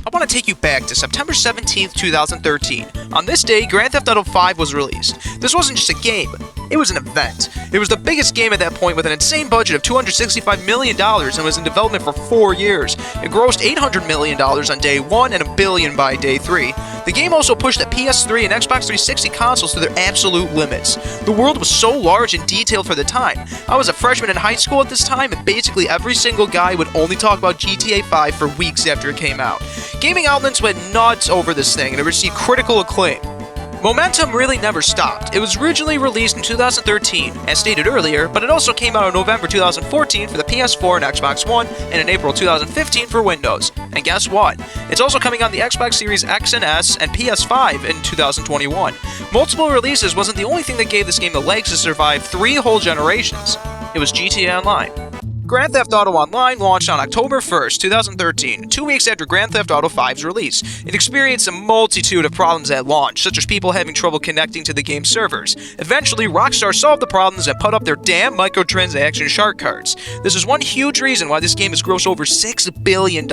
I want to take you back to September 17th, 2013. On this day, Grand Theft Auto 5 was released. This wasn't just a game, it was an event. It was the biggest game at that point with an insane budget of $265 million and was in development for 4 years. It grossed $800 million on day 1 and $1 billion by day 3. The game also pushed the PS3 and Xbox 360 consoles to their absolute limits. The world was so large and detailed for the time. I was a freshman in high school at this time, and basically every single guy would only talk about GTA 5 for weeks after it came out. Gaming outlets went nuts over this thing, and it received critical acclaim. Momentum really never stopped. It was originally released in 2013, as stated earlier, but it also came out in November 2014 for the PS4 and Xbox One, and in April 2015 for Windows. And guess what? It's also coming on the Xbox Series X and S and PS5 in 2021. Multiple releases wasn't the only thing that gave this game the legs to survive 3 whole generations. It was GTA Online. Grand Theft Auto Online launched on October 1st, 2013, 2 weeks after Grand Theft Auto 5's release. It experienced a multitude of problems at launch, such as people having trouble connecting to the game's servers. Eventually, Rockstar solved the problems and put up their damn microtransaction shark cards. This is one huge reason why this game has grossed over $6 billion,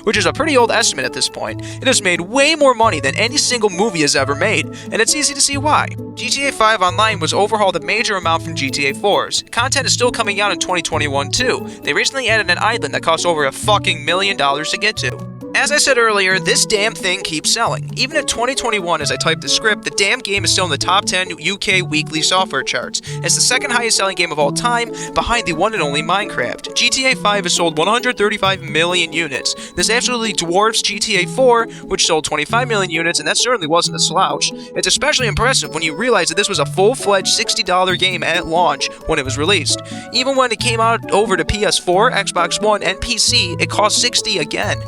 which is a pretty old estimate at this point. It has made way more money than any single movie has ever made, and it's easy to see why. GTA 5 Online was overhauled a major amount from GTA 4's. Content is still coming out in 2021 too. They recently added an island that costs over $1 million to get to. As I said earlier, this damn thing keeps selling. Even in 2021, as I typed the script, the damn game is still in the top 10 UK weekly software charts. It's the second highest selling game of all time, behind the one and only Minecraft. GTA 5 has sold 135 million units. This absolutely dwarfs GTA 4, which sold 25 million units, and that certainly wasn't a slouch. It's especially impressive when you realize that this was a full-fledged $60 game at launch when it was released. Even when it came out over to PS4, Xbox One, and PC, it cost $60 again.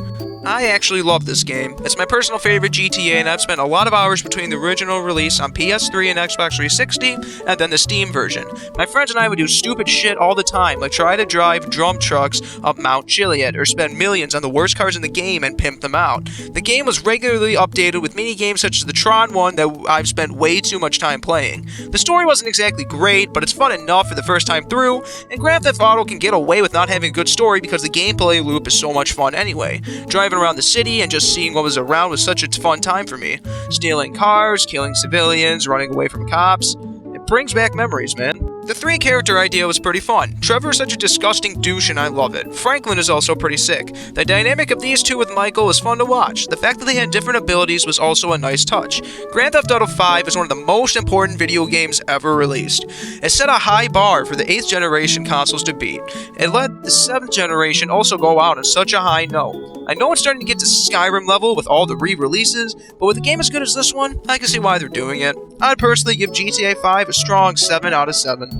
I actually love this game. It's my personal favorite GTA, and I've spent a lot of hours between the original release on PS3 and Xbox 360, and then the Steam version. My friends and I would do stupid shit all the time, like try to drive drum trucks up Mount Chiliad, or spend millions on the worst cars in the game and pimp them out. The game was regularly updated with mini-games such as the Tron one that I've spent way too much time playing. The story wasn't exactly great, but it's fun enough for the first time through, and Grand Theft Auto can get away with not having a good story because the gameplay loop is so much fun anyway. Driving around the city and just seeing what was around was such a fun time for me. Stealing cars, killing civilians, running away from cops. It brings back memories, man. The 3-character idea was pretty fun. Trevor is such a disgusting douche and I love it. Franklin is also pretty sick. The dynamic of these two with Michael was fun to watch. The fact that they had different abilities was also a nice touch. Grand Theft Auto 5 is one of the most important video games ever released. It set a high bar for the 8th generation consoles to beat. It let the 7th generation also go out on such a high note. I know it's starting to get to Skyrim level with all the re-releases, but with a game as good as this one, I can see why they're doing it. I'd personally give GTA 5 a strong 7 out of 7.